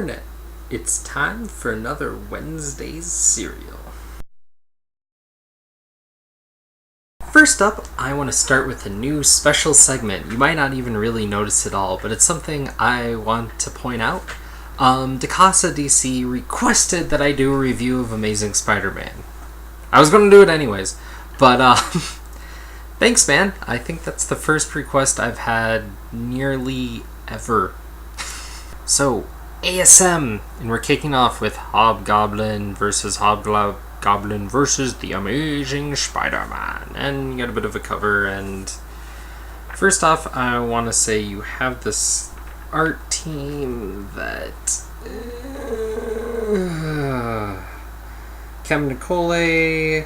Internet. It's time for another Wednesday's cereal. First up, I want to start with a new special segment. You might not even really notice it all, but it's something I want to point out. Decasa DC requested that I do a review of Amazing Spider-Man. I was going to do it anyways, but thanks, man. I think that's the first request I've had nearly ever. So, ASM, and we're kicking off with Hobgoblin versus Hobgoblin versus the Amazing Spider-Man, and you get a bit of a cover. And first off, I want to say you have this art team that Cam Nicole,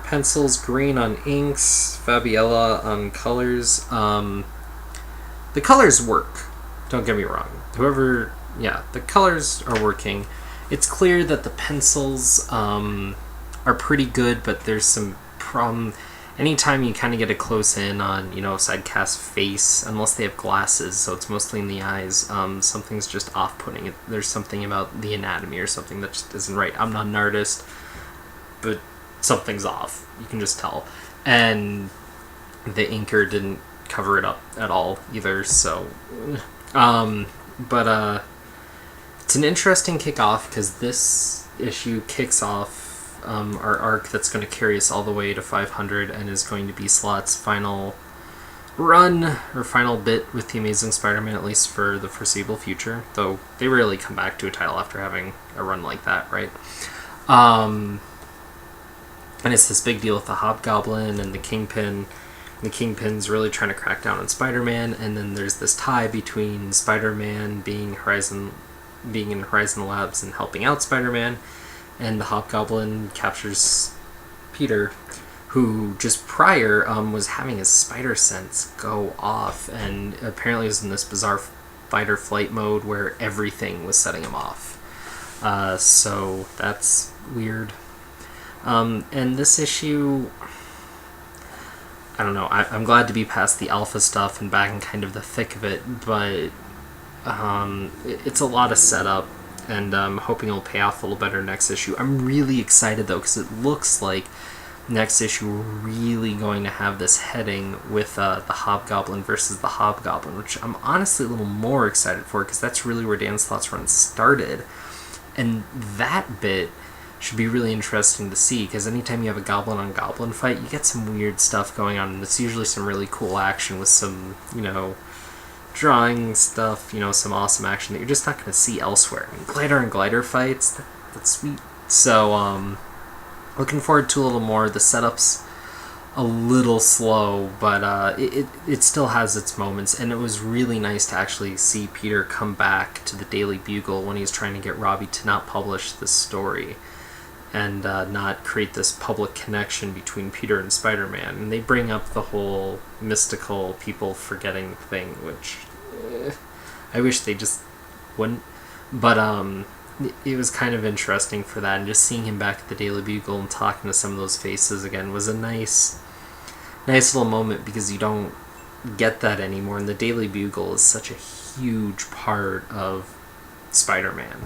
pencils, green on inks, Fabiella on colors. The colors work, don't get me wrong. The colors are working. It's clear that the pencils are pretty good, but there's some problem. Anytime you kind of get a close in on, Sidecast's face, unless they have glasses, so it's mostly in the eyes, something's just off-putting. There's something about the anatomy or something that just isn't right. I'm not an artist, but something's off. You can just tell. And the inker didn't cover it up at all either, so... But it's an interesting kickoff because this issue kicks off our arc that's going to carry us all the way to 500 and is going to be Slott's final run or final bit with the Amazing Spider-Man, at least for the foreseeable future. Though they rarely come back to a title after having a run like that, right? And it's this big deal with the Hobgoblin and the Kingpin. The Kingpin's really trying to crack down on Spider-Man, and then there's this tie between Spider-Man being in Horizon Labs and helping out Spider-Man, and the Hobgoblin captures Peter, who just prior was having his spider sense go off, and apparently was in this bizarre fight-or-flight mode where everything was setting him off. So that's weird. And this issue... I don't know, I'm glad to be past the alpha stuff and back in kind of the thick of it, but it's a lot of setup, and I'm hoping it'll pay off a little better next issue. I'm really excited, though, because it looks like next issue we're really going to have this heading with the Hobgoblin versus the Hobgoblin, which I'm honestly a little more excited for, because that's really where Dan Slott's run started. And that bit should be really interesting to see, because anytime you have a goblin on goblin fight, you get some weird stuff going on, and it's usually some really cool action with some, drawing stuff, some awesome action that you're just not going to see elsewhere. I mean, glider and glider fights, that's sweet. So, looking forward to a little more. The setup's a little slow, but it still has its moments, and it was really nice to actually see Peter come back to the Daily Bugle when he's trying to get Robbie to not publish this story and not create this public connection between Peter and Spider-Man. And they bring up the whole mystical people forgetting thing, which I wish they just wouldn't. But it was kind of interesting for that, and just seeing him back at the Daily Bugle and talking to some of those faces again was a nice little moment, because you don't get that anymore, and the Daily Bugle is such a huge part of Spider-Man.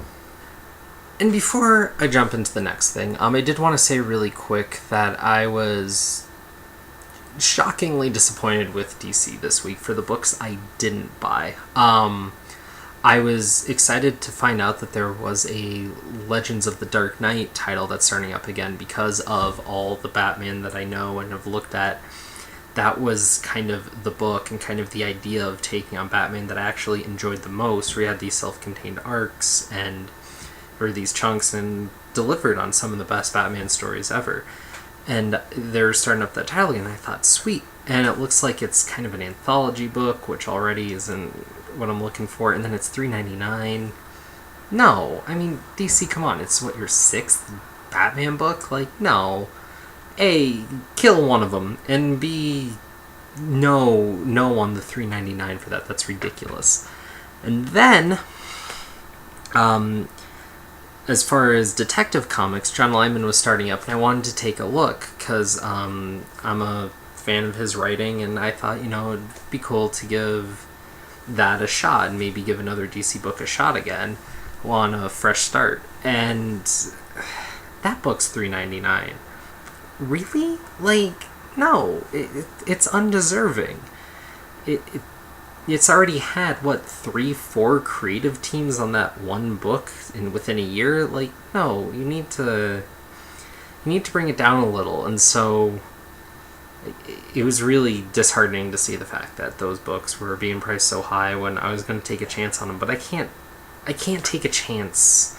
And before I jump into the next thing, I did want to say really quick that I was shockingly disappointed with DC this week for the books I didn't buy. I was excited to find out that there was a Legends of the Dark Knight title that's starting up again, because of all the Batman that I know and have looked at. That was kind of the book and kind of the idea of taking on Batman that I actually enjoyed the most, where you had these self-contained arcs and or these chunks and delivered on some of the best Batman stories ever. And they're starting up that title again, and I thought, sweet. And it looks like it's kind of an anthology book, which already isn't what I'm looking for, and then it's $3.99. No, I mean, DC, come on, it's what, your 6th Batman book? Like, no. A, kill one of them, and B, no on the $3.99 for that. That's ridiculous. And then, as far as Detective Comics, John Lyman was starting up, and I wanted to take a look, because I'm a fan of his writing, and I thought, it'd be cool to give that a shot and maybe give another DC book a shot again. want a fresh start. And that book's $3.99. Really? Like, no, it's undeserving. It's already had, what, 3-4 creative teams on that one book within a year? Like, no, you need to bring it down a little. And so it was really disheartening to see the fact that those books were being priced so high when I was going to take a chance on them. But I can't take a chance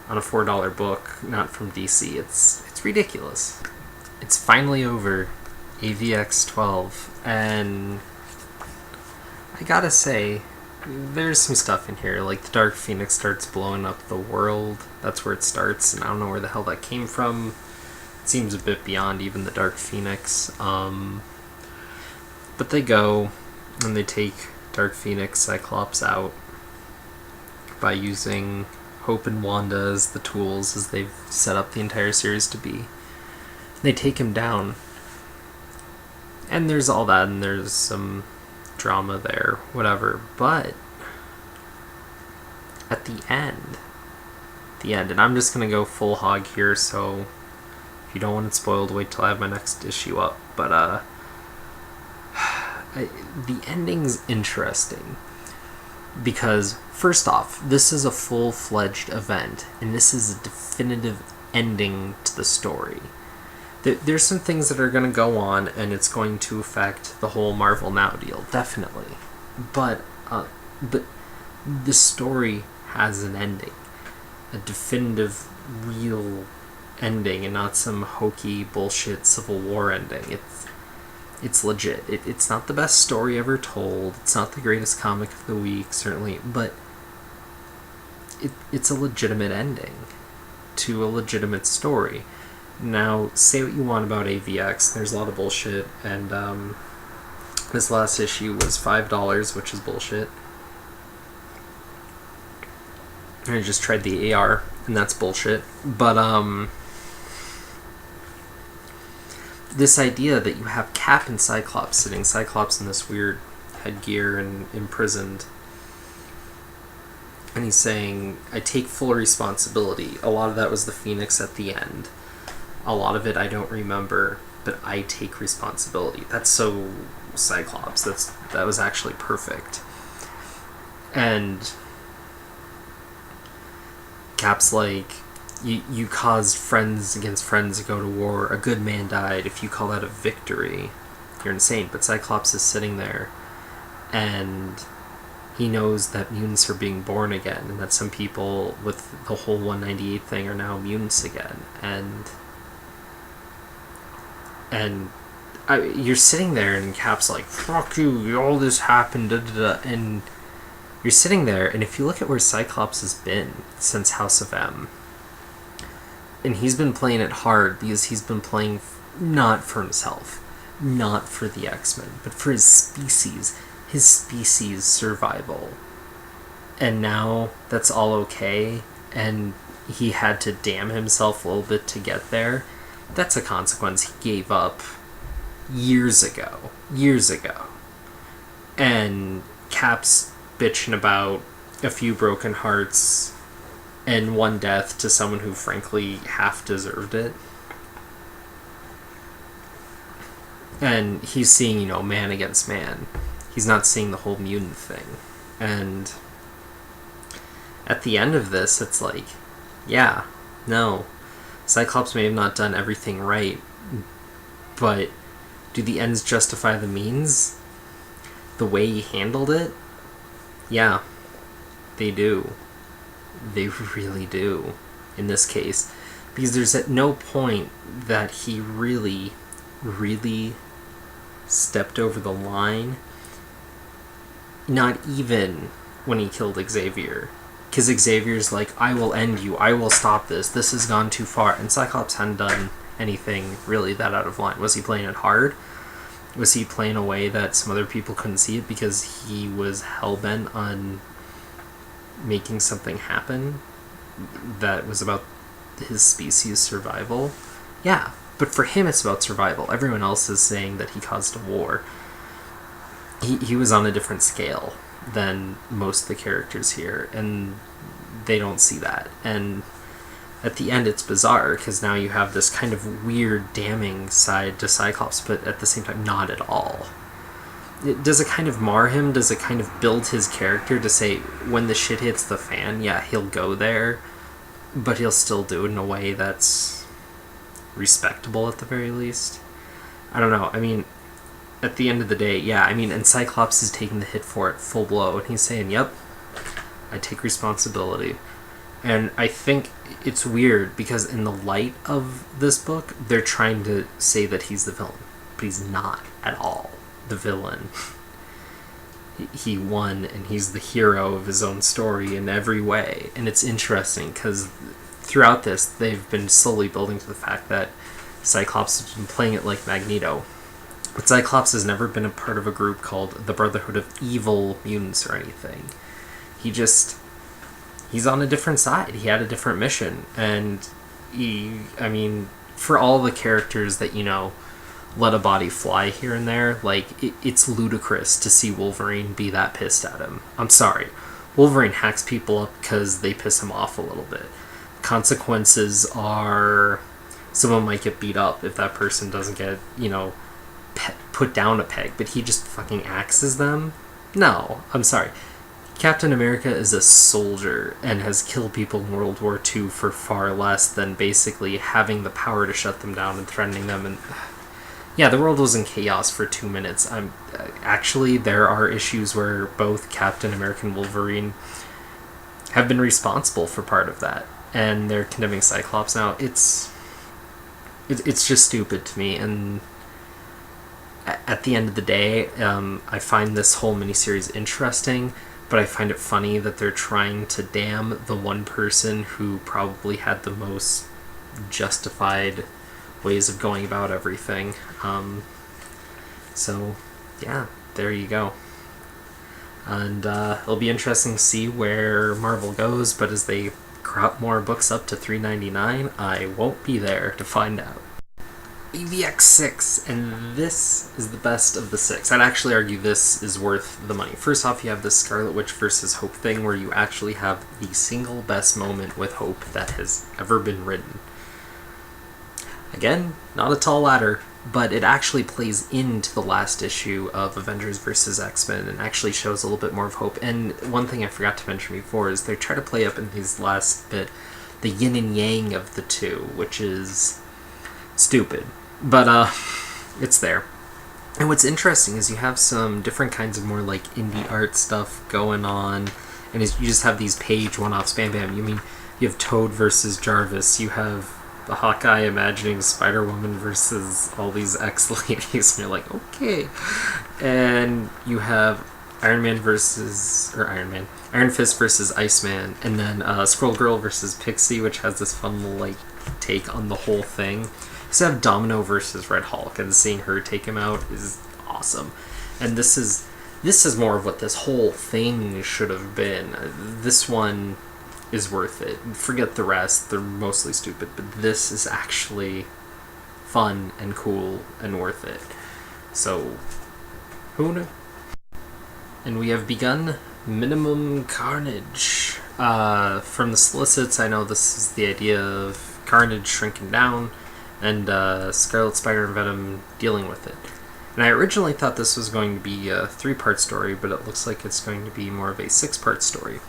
on a $4 book, not from DC. It's ridiculous. It's finally over, AVX 12, and I gotta say, there's some stuff in here, like the Dark Phoenix starts blowing up the world. That's where it starts, and I don't know where the hell that came from. It seems a bit beyond even the Dark Phoenix. But they go, and they take Dark Phoenix Cyclops out by using Hope and Wanda as the tools, as they've set up the entire series to be. They take him down, and there's all that, and there's some drama there, whatever, but at the end, and I'm just gonna go full hog here, so if you don't want it spoiled, wait till I have my next issue up. But the ending's interesting because, first off, this is a full-fledged event, and this is a definitive ending to the story. There's some things that are going to go on, and it's going to affect the whole Marvel Now deal, definitely. But the story has an ending, a definitive, real ending, and not some hokey bullshit Civil War ending. It's legit. It's not the best story ever told. It's not the greatest comic of the week, certainly, but it's a legitimate ending to a legitimate story. Now, say what you want about AVX, there's a lot of bullshit, and this last issue was $5, which is bullshit. I just tried the AR, and that's bullshit. But this idea that you have Cap and Cyclops sitting, Cyclops in this weird headgear and imprisoned, and he's saying, I take full responsibility. A lot of that was the Phoenix at the end. A lot of it I don't remember, but I take responsibility. That's so Cyclops. That was actually perfect. And Cap's like, you caused friends against friends to go to war. A good man died. If you call that a victory, you're insane. But Cyclops is sitting there, and he knows that mutants are being born again, and that some people with the whole 198 thing are now mutants again. And you're sitting there, and Cap's like, fuck you, all this happened, da da da. And you're sitting there, and if you look at where Cyclops has been since House of M, and he's been playing it hard because he's been playing not for himself, not for the X-Men, but for his species survival. And now that's all okay, and he had to damn himself a little bit to get there. That's a consequence he gave up years ago. And Cap's bitching about a few broken hearts and one death to someone who frankly half deserved it. And he's seeing, man against man. He's not seeing the whole mutant thing. And at the end of this, it's like, yeah, no, Cyclops may have not done everything right, but do the ends justify the means? The way he handled it? Yeah, they do. They really do, in this case. Because there's at no point that he really, really stepped over the line. Not even when he killed Xavier. Because Xavier's like, I will end you, I will stop this, this has gone too far. And Cyclops hadn't done anything really that out of line. Was he playing it hard? Was he playing a way that some other people couldn't see it because he was hell-bent on making something happen that was about his species' survival? Yeah, but for him it's about survival. Everyone else is saying that he caused a war. He was on a different scale than most of the characters here, and they don't see that. And at the end, it's bizarre, because now you have this kind of weird, damning side to Cyclops, but at the same time, not at all. Does it kind of mar him? Does it kind of build his character to say, when the shit hits the fan, yeah, he'll go there, but he'll still do it in a way that's respectable at the very least? I don't know. I mean, at the end of the day, yeah, I mean, and Cyclops is taking the hit for it full blow, and he's saying, yep, I take responsibility. And I think it's weird, because in the light of this book, they're trying to say that he's the villain, but he's not at all the villain. He won, and he's the hero of his own story in every way. And it's interesting, because throughout this, they've been slowly building to the fact that Cyclops has been playing it like Magneto. But Cyclops has never been a part of a group called the Brotherhood of Evil Mutants or anything. He's on a different side. He had a different mission. And for all the characters that, let a body fly here and there, like, it's ludicrous to see Wolverine be that pissed at him. I'm sorry. Wolverine hacks people up because they piss him off a little bit. Consequences are someone might get beat up if that person doesn't get, put down a peg, but he just fucking axes them? No, I'm sorry. Captain America is a soldier and has killed people in World War II for far less than basically having the power to shut them down and threatening them. And yeah, the world was in chaos for 2 minutes. Actually, there are issues where both Captain America and Wolverine have been responsible for part of that, and they're condemning Cyclops now. It's just stupid to me, and at the end of the day, I find this whole miniseries interesting, but I find it funny that they're trying to damn the one person who probably had the most justified ways of going about everything. So, yeah, there you go. And it'll be interesting to see where Marvel goes, but as they crop more books up to $3.99, I won't be there to find out. AVX 6, and this is the best of the 6. I'd actually argue this is worth the money. First off, you have the Scarlet Witch versus Hope thing, where you actually have the single best moment with Hope that has ever been written. Again, not a tall ladder, but it actually plays into the last issue of Avengers versus XMen and actually shows a little bit more of Hope. And one thing I forgot to mention before is they try to play up in these last bit the yin and yang of the two, which is stupid. But it's there. And what's interesting is you have some different kinds of more like indie art stuff going on, and you just have these page one-offs, bam bam. You have Toad versus Jarvis, you have the Hawkeye imagining Spider-Woman versus all these X-ladies, and you're like, okay. And you have Iron Fist versus Iceman, and then Squirrel Girl versus Pixie, which has this fun little like take on the whole thing. You have Domino versus Red Hulk, and seeing her take him out is awesome. And this is more of what this whole thing should have been. This one is worth it. Forget the rest, they're mostly stupid, but this is actually fun and cool and worth it. So, who knew? And we have begun Minimum Carnage. From the solicits, I know this is the idea of Carnage shrinking down, and Scarlet Spider and Venom dealing with it. And I originally thought this was going to be a 3-part story, but it looks like it's going to be more of a 6-part story.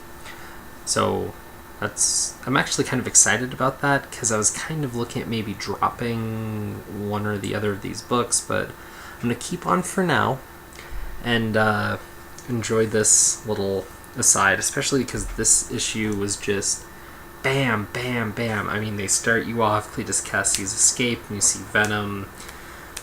So I'm actually kind of excited about that, because I was kind of looking at maybe dropping one or the other of these books, but I'm going to keep on for now and enjoy this little aside, especially because this issue was just bam, bam, bam. I mean, they start you off, Cletus Cassie's escape, and you see Venom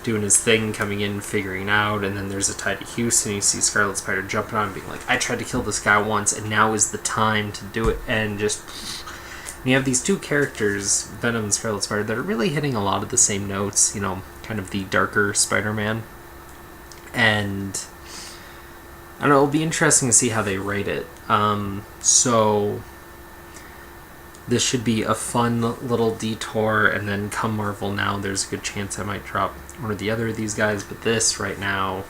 doing his thing, coming in, figuring out, and then there's a tie to Houston, you see Scarlet Spider jumping on and being like, I tried to kill this guy once, and now is the time to do it, and you have these two characters, Venom and Scarlet Spider, that are really hitting a lot of the same notes, kind of the darker Spider-Man, and I don't know, it'll be interesting to see how they rate it. So this should be a fun little detour, and then come Marvel Now, there's a good chance I might drop one or the other of these guys, but this right now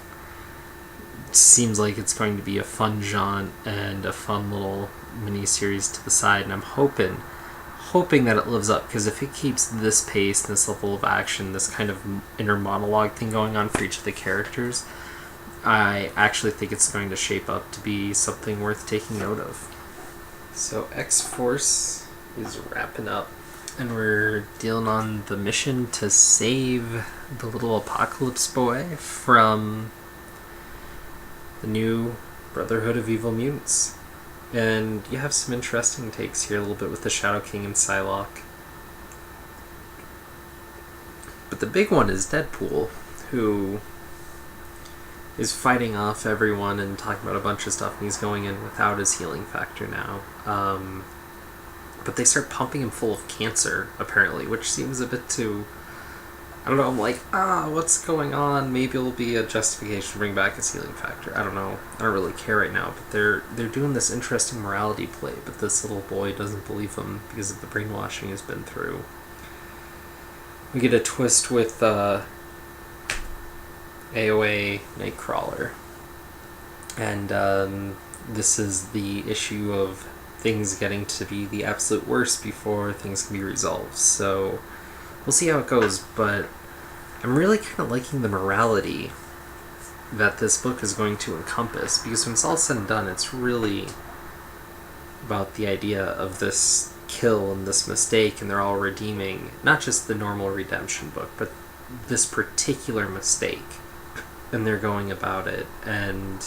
seems like it's going to be a fun jaunt and a fun little miniseries to the side, and I'm hoping that it lives up, because if it keeps this pace, this level of action, this kind of inner monologue thing going on for each of the characters, I actually think it's going to shape up to be something worth taking note of. So XForce is wrapping up, and we're dealing on the mission to save the little Apocalypse Boy from the new Brotherhood of Evil Mutants. And you have some interesting takes here a little bit with the Shadow King and Psylocke. But the big one is Deadpool, who is fighting off everyone and talking about a bunch of stuff, and he's going in without his healing factor now. But they start pumping him full of cancer, apparently, which seems a bit too... I don't know, I'm like, what's going on? Maybe it'll be a justification to bring back his healing factor. I don't know. I don't really care right now, but they're doing this interesting morality play, but this little boy doesn't believe them because of the brainwashing he's been through. We get a twist with AOA Nightcrawler. And this is the issue of things getting to be the absolute worst before things can be resolved. So we'll see how it goes, but I'm really kind of liking the morality that this book is going to encompass, because when it's all said and done, it's really about the idea of this kill and this mistake, and they're all redeeming not just the normal redemption book, but this particular mistake, and they're going about it, and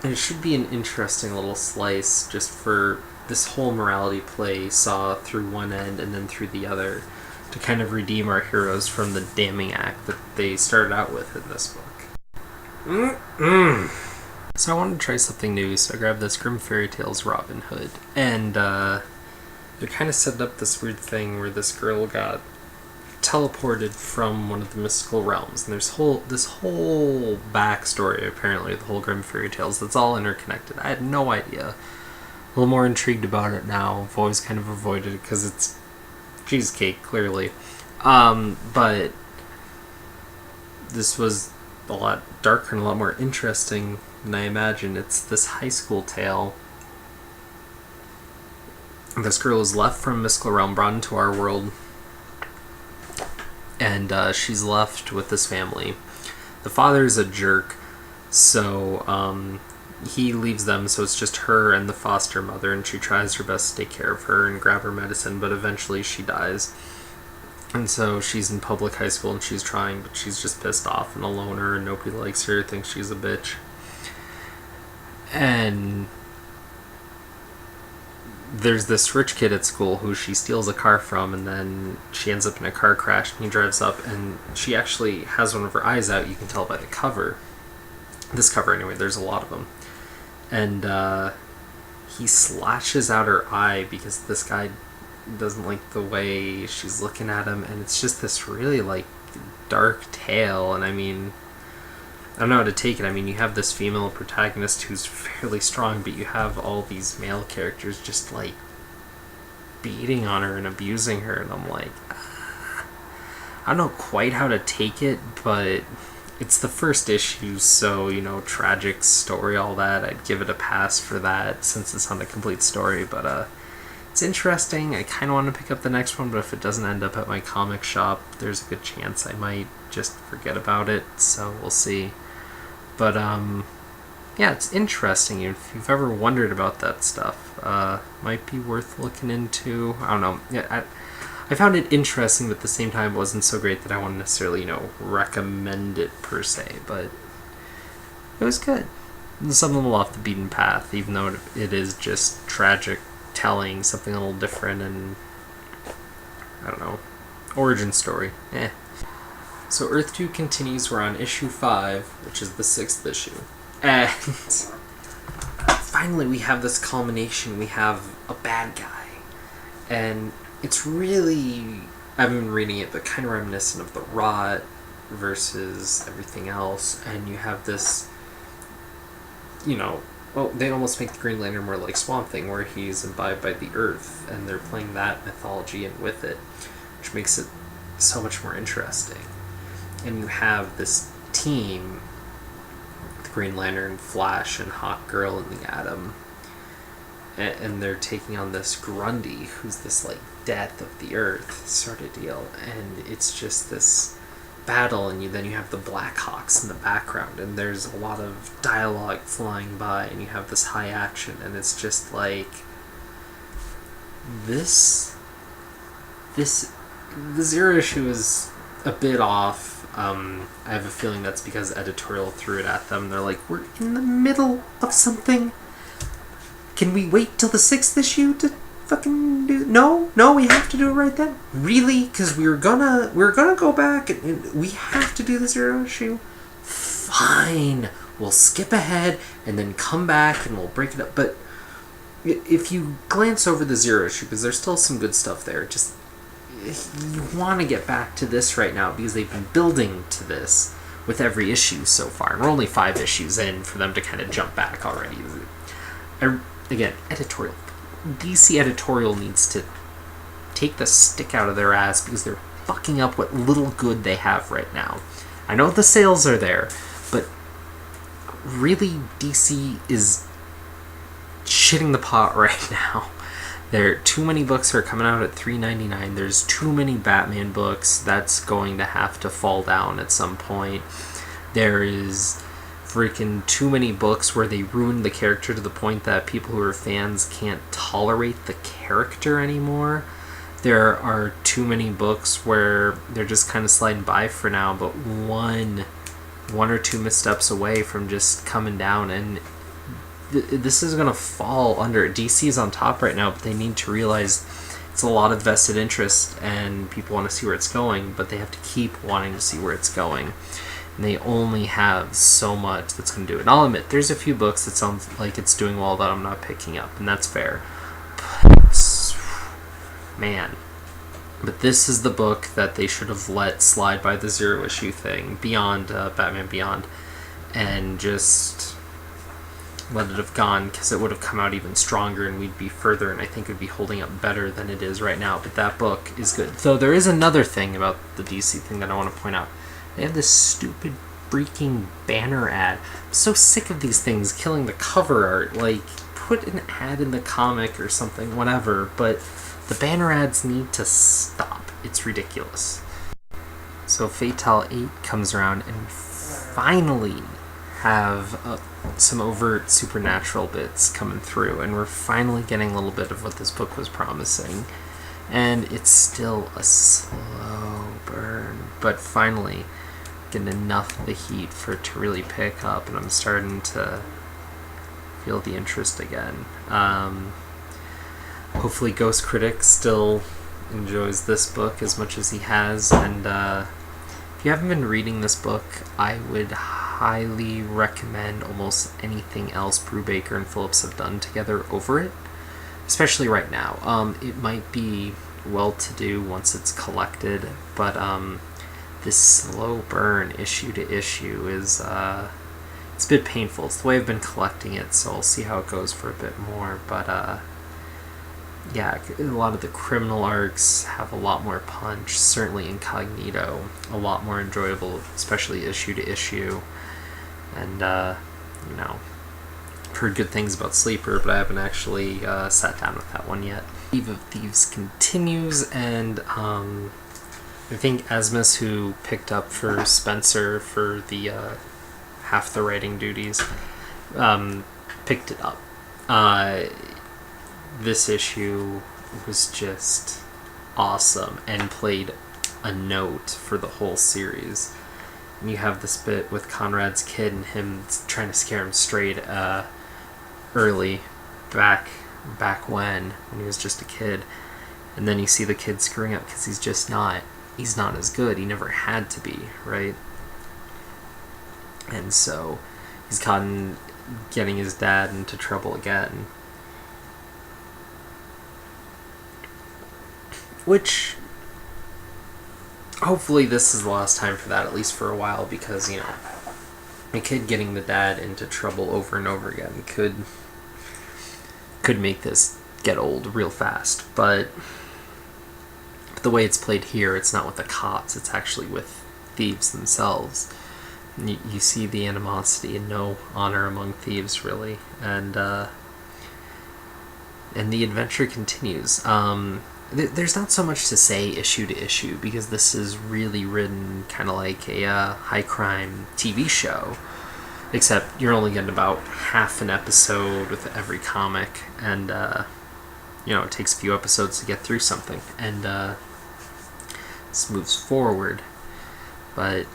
it should be an interesting little slice just for this whole morality play saw through one end and then through the other to kind of redeem our heroes from the damning act that they started out with in this book. So I wanted to try something new, so I grabbed this Grimm Fairy Tales Robin Hood, and they're kind of setting up this weird thing where this girl got teleported from one of the mystical realms, and there's this whole backstory, apparently, the whole Grimm Fairy Tales, that's all interconnected. I had no idea. A little more intrigued about it now. I've always kind of avoided it because it's cheesecake, clearly. But this was a lot darker and a lot more interesting than I imagined. It's this high school tale. This girl is left from mystical realm, brought into our world, and she's left with this family. The father is a jerk, so he leaves them, so it's just her and the foster mother, and she tries her best to take care of her and grab her medicine, but eventually she dies. And so she's in public high school, and she's trying, but she's just pissed off and a loner, and nobody likes her, thinks she's a bitch. And there's this rich kid at school who she steals a car from, and then she ends up in a car crash, and he drives up, and she actually has one of her eyes out. You can tell by the cover. This cover, anyway, there's a lot of them. And he slashes out her eye because this guy doesn't like the way she's looking at him, and it's just this really, like, dark tale. And I mean, I don't know how to take it. I mean, you have this female protagonist who's fairly strong, but you have all these male characters just, like, beating on her and abusing her, and I'm like, I don't know quite how to take it, but it's the first issue, so, you know, tragic story, all that, I'd give it a pass for that, since it's not a complete story, but it's interesting. I kind of want to pick up the next one, but if it doesn't end up at my comic shop, there's a good chance I might just forget about it, so we'll see. But, yeah, it's interesting. If you've ever wondered about that stuff, might be worth looking into. I don't know. Yeah, I found it interesting, but at the same time it wasn't so great that I want to necessarily, you know, recommend it per se, but it was good. It's something a little off the beaten path, even though it is just tragic telling, something a little different, and I don't know, origin story. So Earth 2 continues. We're on issue 5, which is the 6th issue. And finally we have this culmination. We have a bad guy. And it's really, I haven't been reading it, but kind of reminiscent of The Rot versus everything else. And you have this, you know, well, they almost make the Green Lantern more like Swamp Thing, where he's imbibed by the Earth, and they're playing that mythology in with it, which makes it so much more interesting. And you have this team, the Green Lantern, Flash, and Hawkgirl and the Atom. And they're taking on this Grundy, who's this, like, death of the Earth sort of deal. And it's just this battle, and then you have the Blackhawks in the background, and there's a lot of dialogue flying by, and you have this high action, and it's just like... The Zero issue is a bit off. I have a feeling that's because editorial threw it at them. They're like, we're in the middle of something. Can we wait till the 6th issue to fucking do... No, we have to do it right then. Really? Because we're gonna go back and we have to do the Zero issue. Fine. We'll skip ahead and then come back and we'll break it up. But if you glance over the Zero issue, because there's still some good stuff there, just... You want to get back to this right now because they've been building to this with every issue so far. And we're only 5 issues in for them to kind of jump back already. Again, editorial. DC editorial needs to take the stick out of their ass because they're fucking up what little good they have right now. I know the sales are there, but really DC is shitting the pot right now. There are too many books are coming out at $3.99. There's too many Batman books. That's going to have to fall down at some point. There is freaking too many books where they ruin the character to the point that people who are fans can't tolerate the character anymore. There are too many books where they're just kind of sliding by for now, but one or two missteps away from just coming down, and this is going to fall under... DC's on top right now, but they need to realize it's a lot of vested interest and people want to see where it's going, but they have to keep wanting to see where it's going. And they only have so much that's going to do it. And I'll admit, there's a few books that sound like it's doing well that I'm not picking up, and that's fair. But, man. But this is the book that they should have let slide by the Zero issue thing, beyond Batman Beyond, and just... let it have gone, because it would have come out even stronger and we'd be further, and I think it would be holding up better than it is right now. But that book is good. Though there is another thing about the DC thing that I want to point out. They have this stupid freaking banner ad. I'm so sick of these things killing the cover art. Like, put an ad in the comic or something, whatever, but the banner ads need to stop. It's ridiculous. So Fatale 8 comes around and we finally have some overt supernatural bits coming through, and we're finally getting a little bit of what this book was promising. And it's still a slow burn, but finally getting enough of the heat for it to really pick up, and I'm starting to feel the interest again. Hopefully Ghost Critic still enjoys this book as much as he has, and if you haven't been reading this book, I would highly recommend almost anything else Brubaker and Phillips have done together over it, especially right now. It might be well-to-do once it's collected, but this slow burn issue to issue is it's a bit painful. It's the way I've been collecting it, so I'll see how it goes for a bit more. But yeah, a lot of the criminal arcs have a lot more punch. Certainly Incognito, a lot more enjoyable, especially issue to issue. And you know, I've heard good things about Sleeper, but I haven't actually sat down with that one yet. Eve of Thieves continues, and I think Asmus, who picked up for Spencer for the half the writing duties, picked it up. This issue was just awesome and played a note for the whole series. And you have this bit with Conrad's kid and him trying to scare him straight early, back when he was just a kid. And then you see the kid screwing up because he's not as good. He never had to be, right? And so he's caught in getting his dad into trouble again. Which, hopefully this is the last time for that, at least for a while, because, you know, a kid getting the dad into trouble over and over again could make this get old real fast. But the way it's played here, it's not with the cops, it's actually with thieves themselves. you see the animosity and no honor among thieves, really, and the adventure continues. There's not so much to say issue to issue, because this is really written kind of like a high crime TV show, except you're only getting about half an episode with every comic, and it takes a few episodes to get through something, and this moves forward, but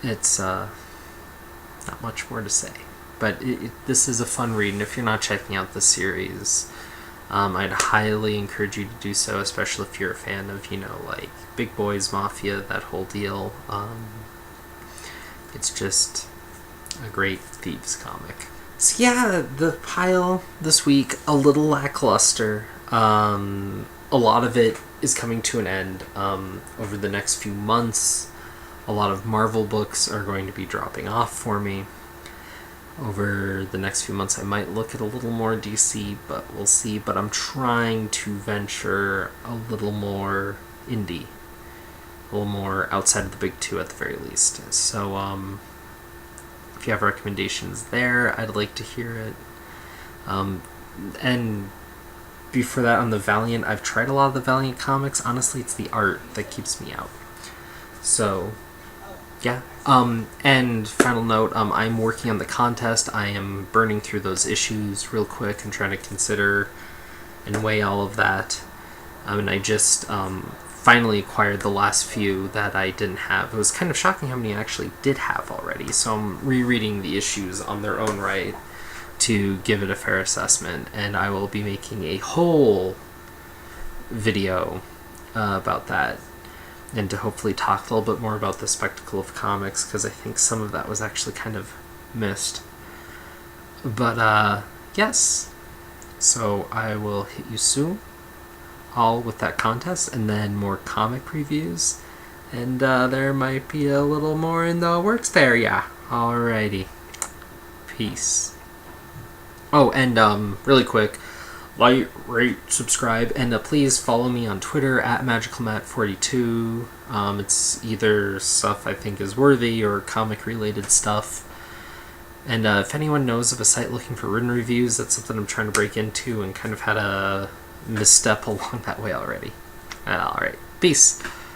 it's not much more to say. But this is a fun read, and if you're not checking out the series, I'd highly encourage you to do so, especially if you're a fan of, like Big Boys Mafia, that whole deal. It's just a great Thieves comic. So yeah, the pile this week, a little lackluster. A lot of it is coming to an end over the next few months. A lot of Marvel books are going to be dropping off for me. Over the next few months I might look at a little more DC, but we'll see. But I'm trying to venture a little more indie, a little more outside of the big two at the very least. So if you have recommendations there, I'd like to hear it. And before that, on the Valiant, I've tried a lot of the Valiant comics. Honestly, it's the art that keeps me out. So yeah. And final note, I'm working on the contest. I am burning through those issues real quick and trying to consider and weigh all of that. And I just finally acquired the last few that I didn't have. It was kind of shocking how many I actually did have already. So I'm rereading the issues on their own right to give it a fair assessment. And I will be making a whole video about that, and to hopefully talk a little bit more about the spectacle of comics, because I think some of that was actually kind of missed. But yes, so I will hit you soon, all with that contest, and then more comic previews, and there might be a little more in the works there, yeah. Alrighty, peace. Oh, and really quick, like, rate, subscribe, and please follow me on Twitter at MagicalMatt42. It's either stuff I think is worthy or comic-related stuff. And if anyone knows of a site looking for written reviews, that's something I'm trying to break into, and kind of had a misstep along that way already. Alright, peace.